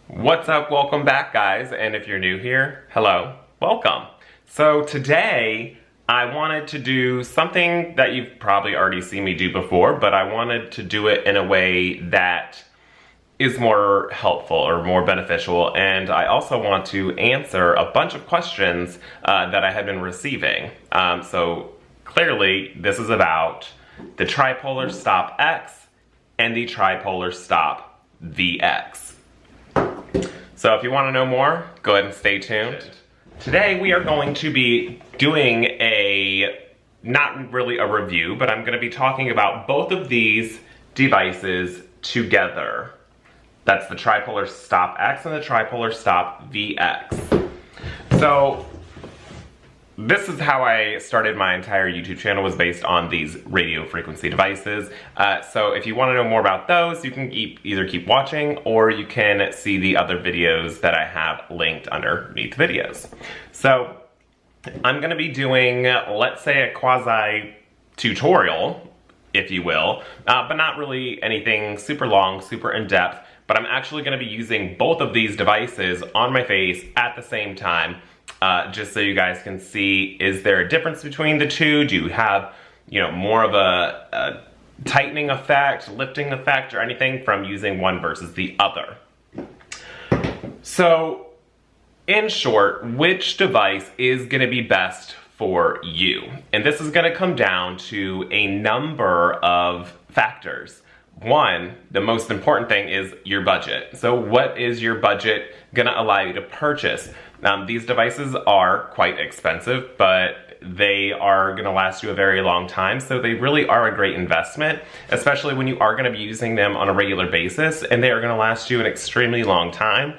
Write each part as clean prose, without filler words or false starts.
What's up? Welcome back, guys. And if you're new here, hello, welcome. So today I wanted to do something that you've probably already seen me do before, but I wanted to do it in a way that is more helpful or more beneficial. And I also want to answer a bunch of questions that I had been receiving. So clearly this is about the Tripollar Stop X and the Tripollar Stop VX. So if you want to know more, go ahead and stay tuned. Today we are going to be doing not really a review, but I'm going to be talking about both of these devices together. That's the Tripollar Stop X and the Tripollar Stop VX. So this is how I started my entire YouTube channel, was based on these radio frequency devices. So if you want to know more about those, you can either keep watching or you can see the other videos that I have linked underneath videos. So I'm going to be doing, let's say, a quasi tutorial, if you will, but not really anything super long, super in-depth, but I'm actually going to be using both of these devices on my face at the same time. Just so you guys can see, is there a difference between the two? Do you have, more of a tightening effect, lifting effect, or anything from using one versus the other? So, in short, which device is going to be best for you? And this is going to come down to a number of factors. One, the most important thing is your budget. So what is your budget going to allow you to purchase? These devices are quite expensive, but they are going to last you a very long time, so they really are a great investment, especially when you are going to be using them on a regular basis, and they are going to last you an extremely long time,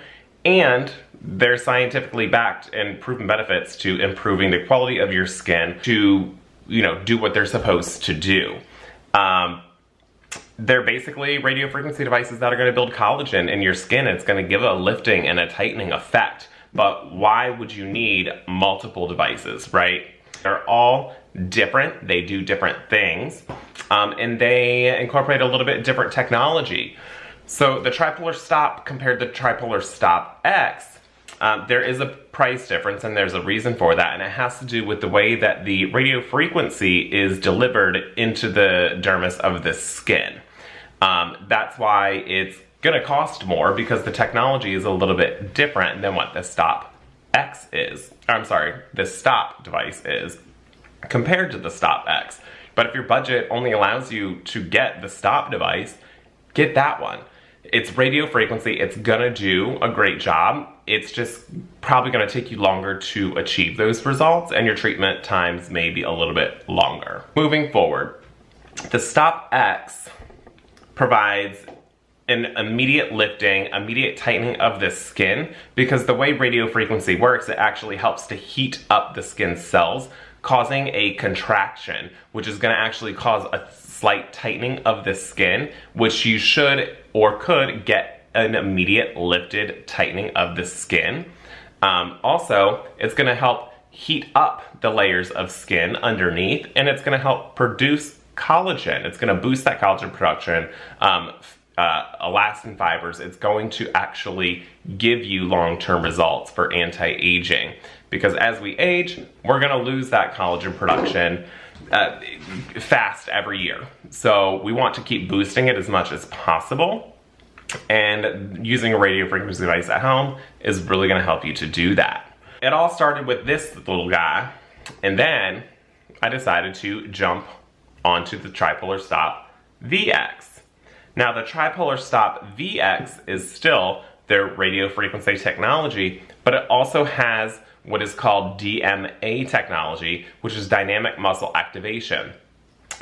and they're scientifically backed and proven benefits to improving the quality of your skin to, do what they're supposed to do. They're basically radio frequency devices that are going to build collagen in your skin. It's going to give a lifting and a tightening effect. But why would you need multiple devices, right? They're all different. They do different things. And they incorporate a little bit different technology. So the Tripollar Stop compared to the Tripollar Stop X, there is a price difference, and there's a reason for that, and it has to do with the way that the radio frequency is delivered into the dermis of the skin. That's why it's gonna cost more, because the technology is a little bit different than what the Stop X is. I'm sorry, the Stop device is compared to the Stop X. But if your budget only allows you to get the Stop device, get that one. It's radio frequency, it's gonna do a great job. It's just probably gonna take you longer to achieve those results, and your treatment times may be a little bit longer. Moving forward, the Stop X provides an immediate lifting, immediate tightening of the skin, because the way radio frequency works, it actually helps to heat up the skin cells, causing a contraction, which is going to actually cause a slight tightening of the skin, which you should or could get an immediate lifted tightening of the skin. Also, it's going to help heat up the layers of skin underneath, and it's going to help produce collagen. It's going to boost that collagen production, elastin fibers. It's going to actually give you long-term results for anti-aging, because as we age, we're going to lose that collagen production fast every year. So we want to keep boosting it as much as possible, and using a radio frequency device at home is really going to help you to do that. It all started with this little guy, and then I decided to jump onto the Tripollar Stop VX. Now the Tripollar Stop VX is still their radio frequency technology, but it also has what is called DMA technology, which is dynamic muscle activation.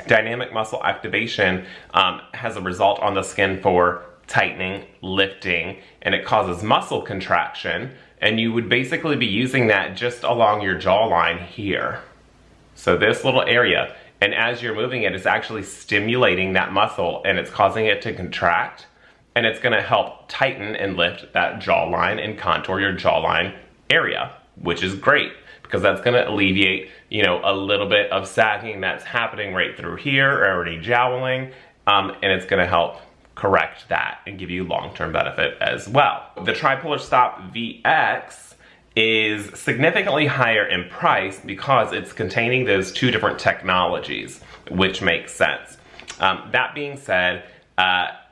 Dynamic muscle activation has a result on the skin for tightening, lifting, and it causes muscle contraction, and you would basically be using that just along your jawline here. So this little area. And as you're moving it, it's actually stimulating that muscle, and it's causing it to contract, and it's gonna help tighten and lift that jawline and contour your jawline area, which is great, because that's gonna alleviate, a little bit of sagging that's happening right through here, already joweling, and it's gonna help correct that and give you long-term benefit as well. The Tripollar Stop VX is significantly higher in price because it's containing those two different technologies, which makes sense. That being said,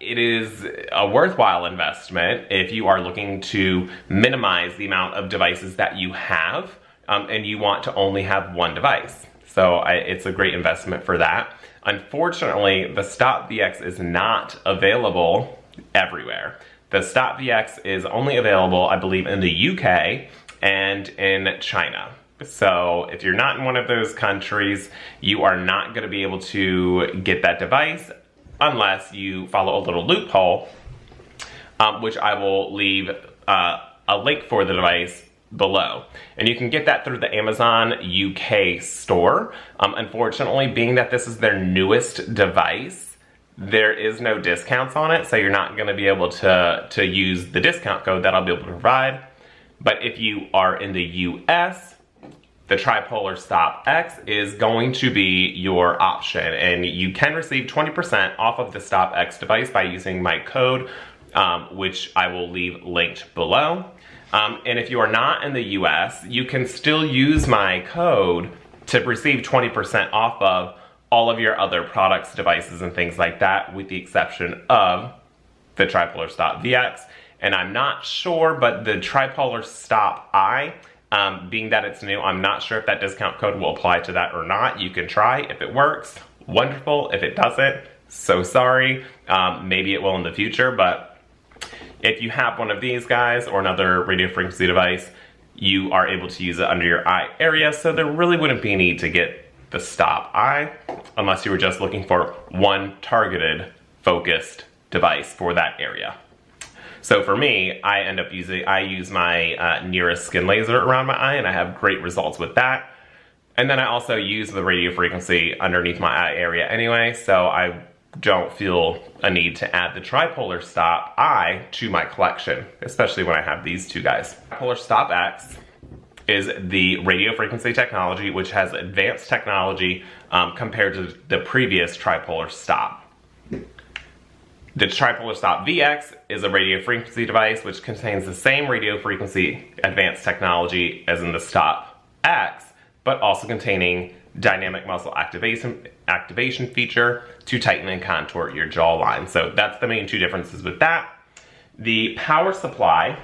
it is a worthwhile investment if you are looking to minimize the amount of devices that you have, and you want to only have one device. So it's a great investment for that. Unfortunately, the Stop VX is not available everywhere. The Stop VX is only available, I believe, in the UK and in China. So if you're not in one of those countries, you are not going to be able to get that device unless you follow a little loophole, which I will leave a link for the device below. And you can get that through the Amazon UK store. Unfortunately, being that this is their newest device, there is no discounts on it, so you're not going to be able to use the discount code that I'll be able to provide. But if you are in the US, the Tripollar Stop X is going to be your option, and you can receive 20% off of the Stop X device by using my code, which I will leave linked below. And if you are not in the US, you can still use my code to receive 20% off of all of your other products, devices, and things like that, with the exception of the Tripollar Stop VX. And I'm not sure, but the Tripollar Stop I, being that it's new, I'm not sure if that discount code will apply to that or not. You can try. If it works, wonderful. If it doesn't, so sorry. Maybe it will in the future, but if you have one of these guys or another radio frequency device, you are able to use it under your eye area, so there really wouldn't be a need to get the Stop I unless you were just looking for one targeted, focused device for that area. So for me, I use my nearest skin laser around my eye, and I have great results with that. And then I also use the radio frequency underneath my eye area anyway, so I don't feel a need to add the Tripollar Stop I to my collection, especially when I have these two guys. Tripollar Stop X is the radio frequency technology, which has advanced technology compared to the previous Tripollar Stop. The Tripollar Stop VX is a radio frequency device which contains the same radio frequency advanced technology as in the Stop X, but also containing dynamic muscle activation feature to tighten and contour your jawline. So that's the main two differences with that. The power supply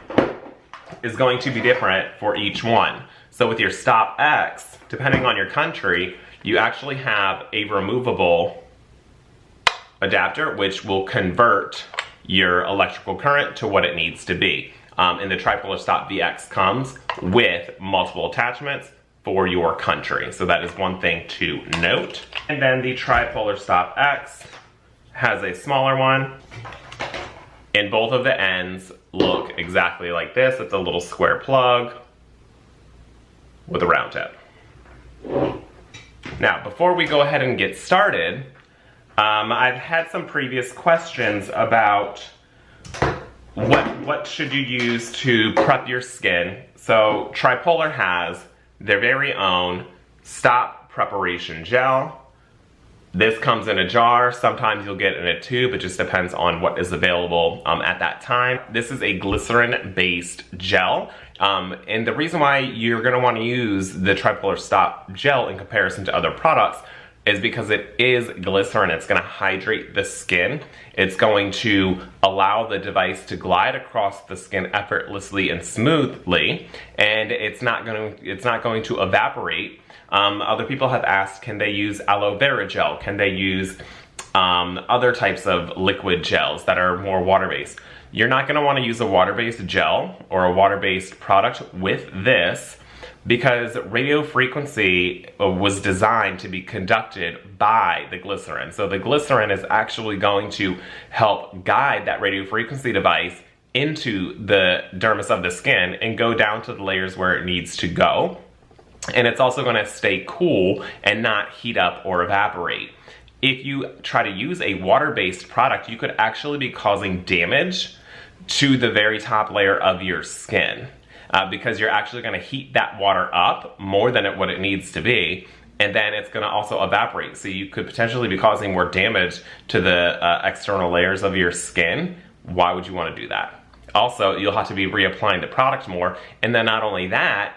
is going to be different for each one. So with your Stop X, depending on your country, you actually have a removable adapter which will convert your electrical current to what it needs to be. And the Tripollar Stop VX comes with multiple attachments for your country. So that is one thing to note. And then the Tripollar Stop X has a smaller one, and both of the ends look exactly like this. It's a little square plug with a round tip. Now, before we go ahead and get started, I've had some previous questions about what should you use to prep your skin. So Tripollar has their very own Stop Preparation Gel. This comes in a jar. Sometimes you'll get it in a tube. It just depends on what is available at that time. This is a glycerin-based gel. And the reason why you're gonna wanna use the Tripollar Stop gel in comparison to other products is because it is glycerin. It's gonna hydrate the skin. It's going to allow the device to glide across the skin effortlessly and smoothly, and it's not going to evaporate. Other people have asked, can they use aloe vera gel? Can they use other types of liquid gels that are more water-based? You're not gonna wanna use a water-based gel or a water-based product with this, because radio frequency was designed to be conducted by the glycerin. So the glycerin is actually going to help guide that radio frequency device into the dermis of the skin and go down to the layers where it needs to go. And it's also going to stay cool and not heat up or evaporate. If you try to use a water-based product, you could actually be causing damage to the very top layer of your skin. Because you're actually going to heat that water up more than what it needs to be, and then it's going to also evaporate. So you could potentially be causing more damage to the external layers of your skin. Why would you want to do that? Also, you'll have to be reapplying the product more, and then not only that,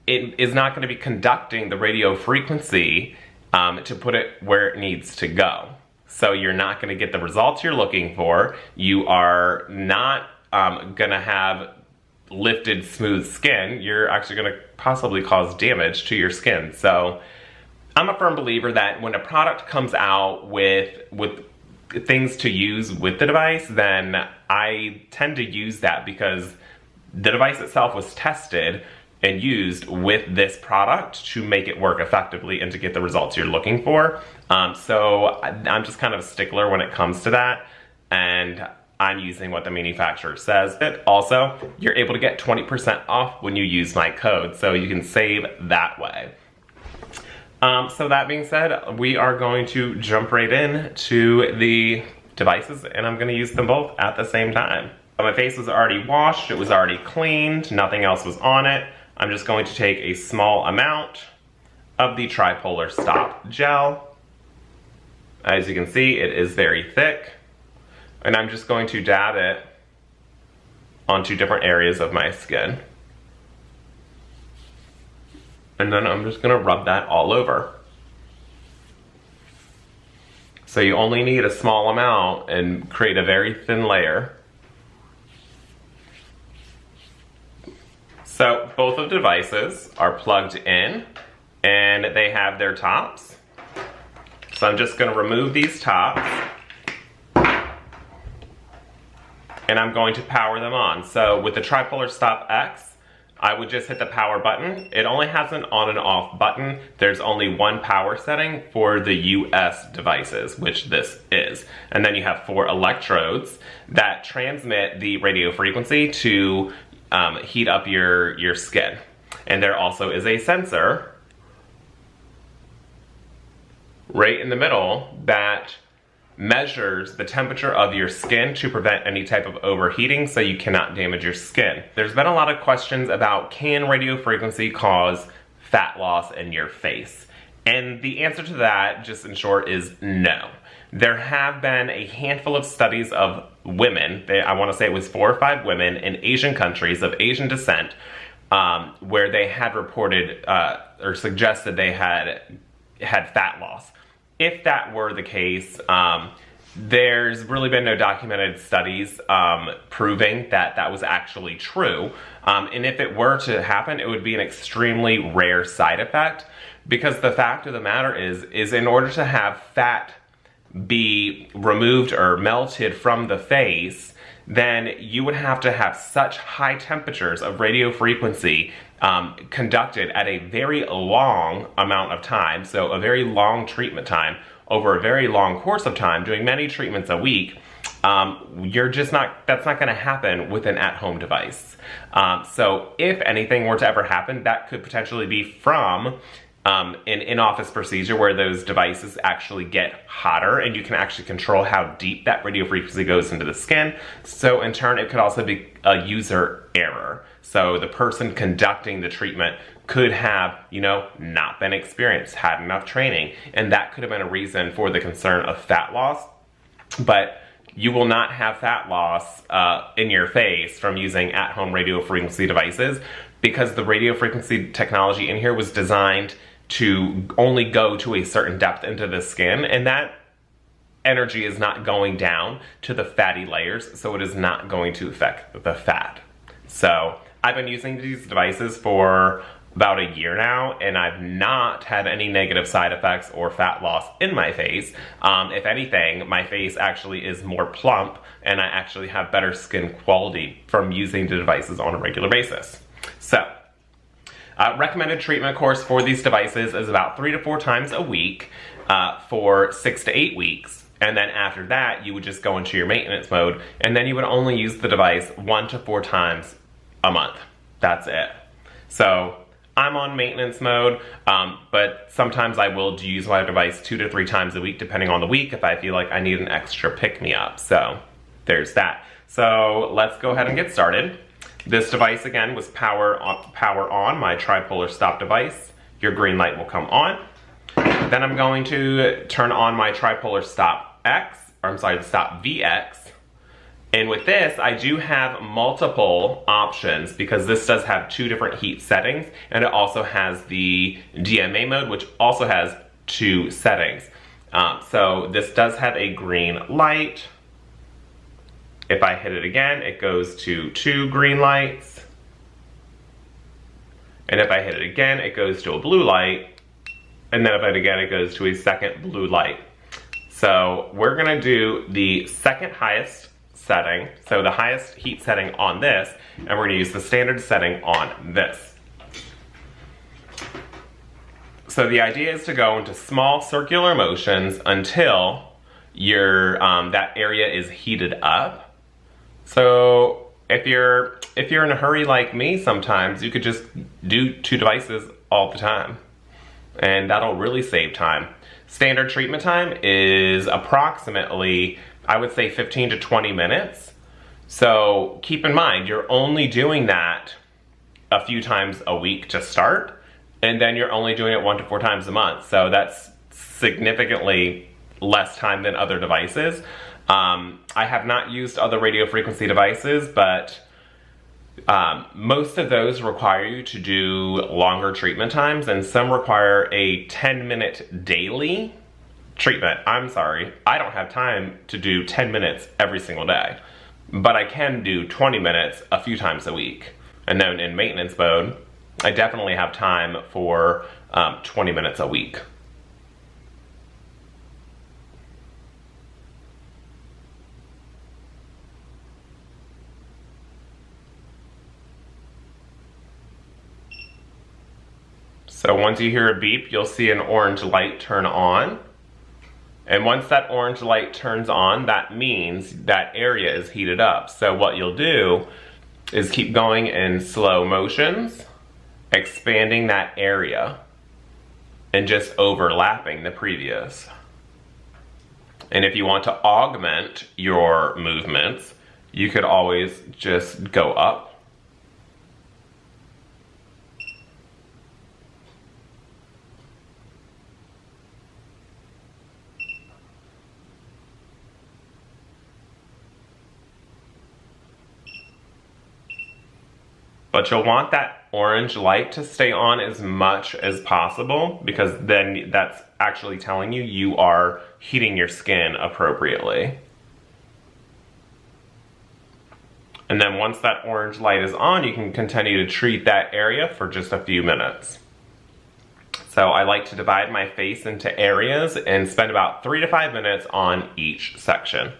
it is not going to be conducting the radio frequency to put it where it needs to go. So you're not going to get the results you're looking for. You are not going to have lifted, smooth skin. You're actually going to possibly cause damage to your skin. So I'm a firm believer that when a product comes out with things to use with the device, then I tend to use that because the device itself was tested and used with this product to make it work effectively and to get the results you're looking for. So I'm just kind of a stickler when it comes to that, and I'm using what the manufacturer says. But also, you're able to get 20% off when you use my code, so you can save that way. So that being said, we are going to jump right in to the devices, and I'm going to use them both at the same time. My face was already washed, it was already cleaned, nothing else was on it. I'm just going to take a small amount of the Tripollar Stop gel. As you can see, it is very thick, and I'm just going to dab it onto different areas of my skin. And then I'm just gonna rub that all over. So you only need a small amount and create a very thin layer. So both of the devices are plugged in and they have their tops. So I'm just gonna remove these tops and I'm going to power them on. So with the Tripollar Stop X, I would just hit the power button. It only has an on and off button. There's only one power setting for the US devices, which this is. And then you have 4 electrodes that transmit the radio frequency to heat up your skin. And there also is a sensor right in the middle that measures the temperature of your skin to prevent any type of overheating so you cannot damage your skin. There's been a lot of questions about, can radio frequency cause fat loss in your face? And the answer to that, just in short, is no. There have been a handful of studies of women, I want to say it was 4 or 5 women in Asian countries of Asian descent, where they had reported or suggested they had fat loss. If that were the case, there's really been no documented studies proving that that was actually true. And if it were to happen, it would be an extremely rare side effect, because the fact of the matter is in order to have fat be removed or melted from the face, then you would have to have such high temperatures of radio frequency conducted at a very long amount of time, so a very long treatment time over a very long course of time, doing many treatments a week. That's not going to happen with an at-home device. So if anything were to ever happen, that could potentially be from an in-office procedure where those devices actually get hotter and you can actually control how deep that radio frequency goes into the skin. So in turn, it could also be a user error. So the person conducting the treatment could have, not been experienced, had enough training, and that could have been a reason for the concern of fat loss. But you will not have fat loss in your face from using at-home radio frequency devices, because the radio frequency technology in here was designed to only go to a certain depth into the skin, and that energy is not going down to the fatty layers, so it is not going to affect the fat. So I've been using these devices for about a year now, and I've not had any negative side effects or fat loss in my face. If anything, my face actually is more plump, and I actually have better skin quality from using the devices on a regular basis. So, recommended treatment course for these devices is about 3 to 4 times a week for 6 to 8 weeks. And then after that, you would just go into your maintenance mode, and then you would only use the device 1 to 4 times a month. That's it. So I'm on maintenance mode, but sometimes I will use my device 2 to 3 times a week, depending on the week, if I feel like I need an extra pick-me-up. So there's that. So let's go ahead and get started. This device, again, was power on my Tripollar Stop device. Your green light will come on. Then I'm going to turn on my Tripollar Stop X, or I'm sorry, the Stop VX. And with this, I do have multiple options because this does have 2 different heat settings, and it also has the DMA mode, which also has 2 settings. So this does have a green light. If I hit it again, it goes to 2 green lights. And if I hit it again, it goes to a blue light. And then if I hit it again, it goes to a second blue light. So we're gonna do the second highest setting, so the highest heat setting on this, and we're gonna use the standard setting on this. So the idea is to go into small circular motions until that area is heated up. So if you're in a hurry like me sometimes, you could just do 2 devices all the time, and that'll really save time. Standard treatment time is approximately, I would say, 15 to 20 minutes. So keep in mind, you're only doing that a few times a week to start, and then you're only doing it 1 to 4 times a month. So that's significantly less time than other devices. I have not used other radio frequency devices, but most of those require you to do longer treatment times, and some require a 10-minute daily treatment. I'm sorry, I don't have time to do 10 minutes every single day, but I can do 20 minutes a few times a week. And then in maintenance mode, I definitely have time for 20 minutes a week. So once you hear a beep, you'll see an orange light turn on. And once that orange light turns on, that means that area is heated up. So what you'll do is keep going in slow motions, expanding that area, and just overlapping the previous. And if you want to augment your movements, you could always just go up. But you'll want that orange light to stay on as much as possible, because then that's actually telling you you are heating your skin appropriately. And then once that orange light is on, you can continue to treat that area for just a few minutes. So I like to divide my face into areas and spend about 3 to 5 minutes on each section.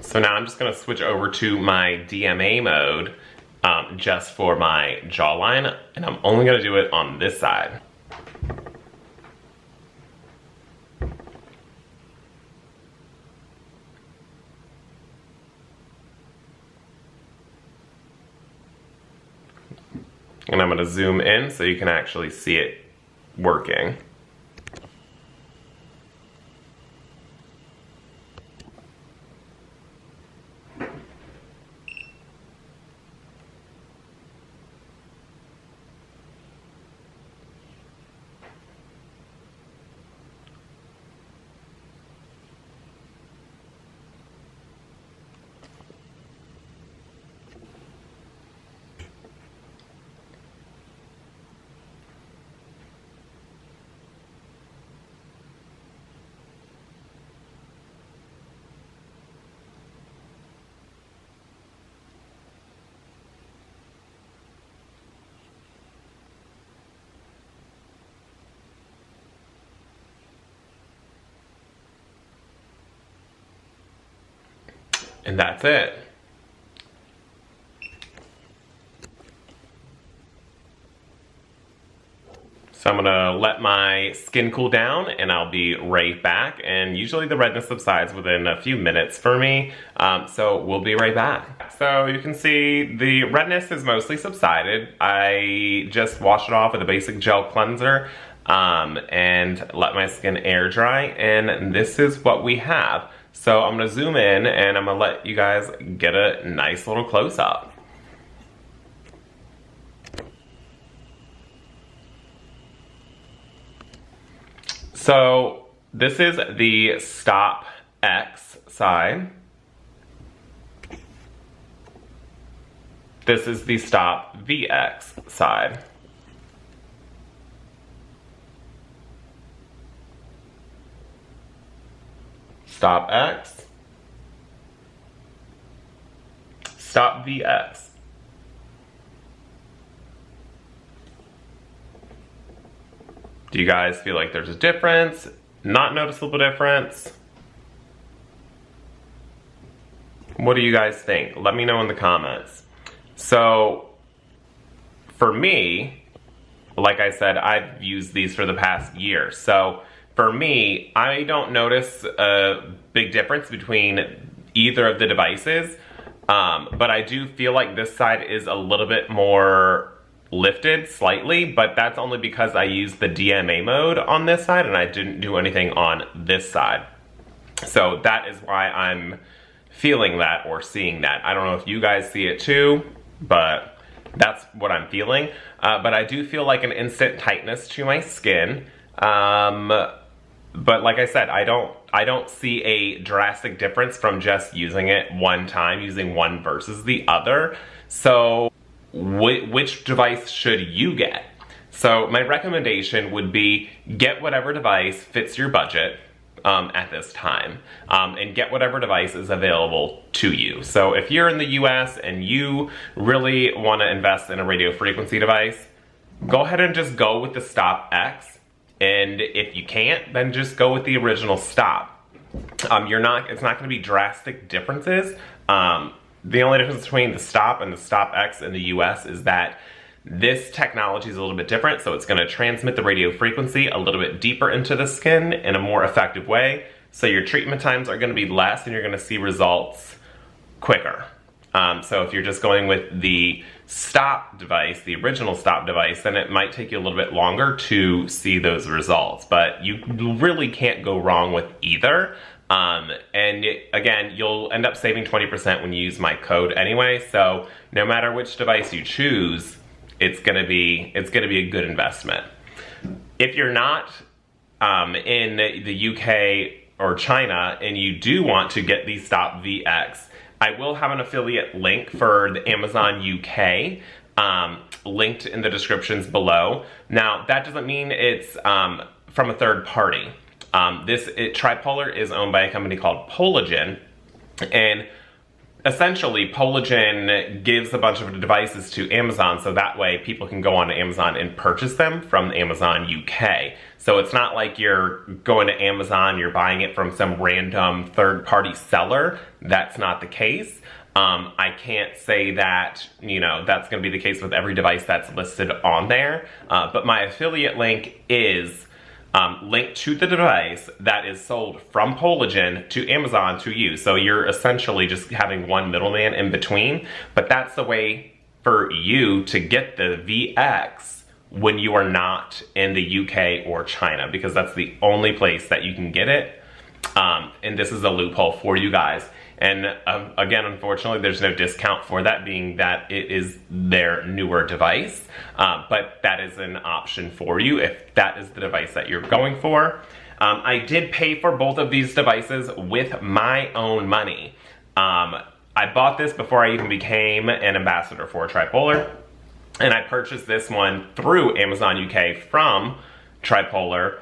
So now I'm just going to switch over to my DMA mode just for my jawline, and I'm only going to do it on this side. And I'm going to zoom in so you can actually see it working. And that's it. So I'm gonna let my skin cool down and I'll be right back. And usually the redness subsides within a few minutes for me. So we'll be right back. So you can see the redness is mostly subsided. I just washed it off with a basic gel cleanser and let my skin air dry. And this is what we have. So I'm gonna zoom in and I'm gonna let you guys get a nice little close up. So this is the Stop X side. This is the Stop VX side. Stop X. Stop VX. Do you guys feel like there's a difference? Not noticeable difference? What do you guys think? Let me know in the comments. So, for me, like I said, I've used these for the past year. So, for me, I don't notice a big difference between either of the devices. But I do feel like this side is a little bit more lifted slightly, but that's only because I used the DMA mode on this side and I didn't do anything on this side. So that is why I'm feeling that or seeing that. I don't know if you guys see it too, but that's what I'm feeling. But I do feel like an instant tightness to my skin. But like I said, I don't see a drastic difference from just using it one time, using one versus the other. So which device should you get? So my recommendation would be get whatever device fits your budget at this time, and get whatever device is available to you. So if you're in the US and you really want to invest in a radio frequency device, go ahead and just go with the Stop X, and if you can't, then just go with the original Stop. It's not going to be drastic differences. The only difference between the Stop and the Stop X in the US is that this technology is a little bit different, so it's going to transmit the radio frequency a little bit deeper into the skin in a more effective way. So your treatment times are going to be less and you're going to see results quicker. So if you're just going with the Stop device, the original Stop device, then it might take you a little bit longer to see those results. But you really can't go wrong with either. And again, you'll end up saving 20% when you use my code anyway. So no matter which device you choose, it's gonna be a good investment. If you're not in the UK or China and you do want to get the Stop VX, I will have an affiliate link for the Amazon UK linked in the descriptions below. Now that doesn't mean it's from a third party. Tripollar is owned by a company called Pollogen, and essentially Pollogen gives a bunch of devices to Amazon so that way people can go on to Amazon and purchase them from Amazon UK. So it's not like you're going to Amazon, you're buying it from some random third-party seller. That's not the case. I can't say that, that's going to be the case with every device that's listed on there, but my affiliate link is linked to the device that is sold from Pollogen to Amazon to you. So you're essentially just having one middleman in between, but that's the way for you to get the VX when you are not in the UK or China, because that's the only place that you can get it. And this is a loophole for you guys. And again, unfortunately, there's no discount for that, being that it is their newer device. But that is an option for you if that is the device that you're going for. I did pay for both of these devices with my own money. I bought this before I even became an ambassador for Tripollar. And I purchased this one through Amazon UK from Tripollar.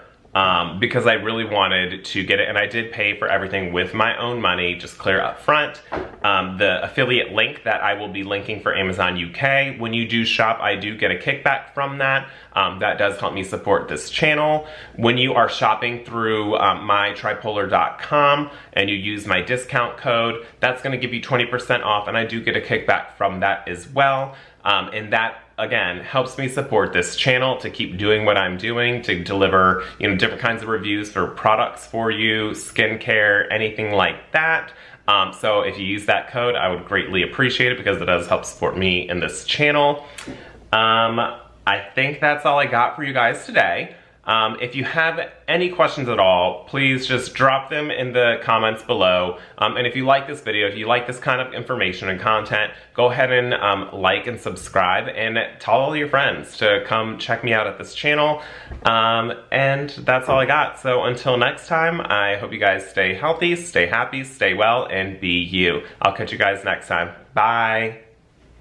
because I really wanted to get it, and I did pay for everything with my own money, just clear up front. The affiliate link that I will be linking for Amazon UK, when you do shop, I do get a kickback from that. That does help me support this channel. When you are shopping through mytripollar.com and you use my discount code, that's gonna give you 20% off, and I do get a kickback from that as well. And that, again, helps me support this channel to keep doing what I'm doing, to deliver, you know, different kinds of reviews for products for you, skincare, anything like that. So if you use that code, I would greatly appreciate it because it does help support me in this channel. I think that's all I got for you guys today. If you have any questions at all, please just drop them in the comments below. And if you like this video, if you like this kind of information and content, go ahead and like and subscribe and tell all your friends to come check me out at this channel. And that's all I got. So until next time, I hope you guys stay healthy, stay happy, stay well, and be you. I'll catch you guys next time. Bye.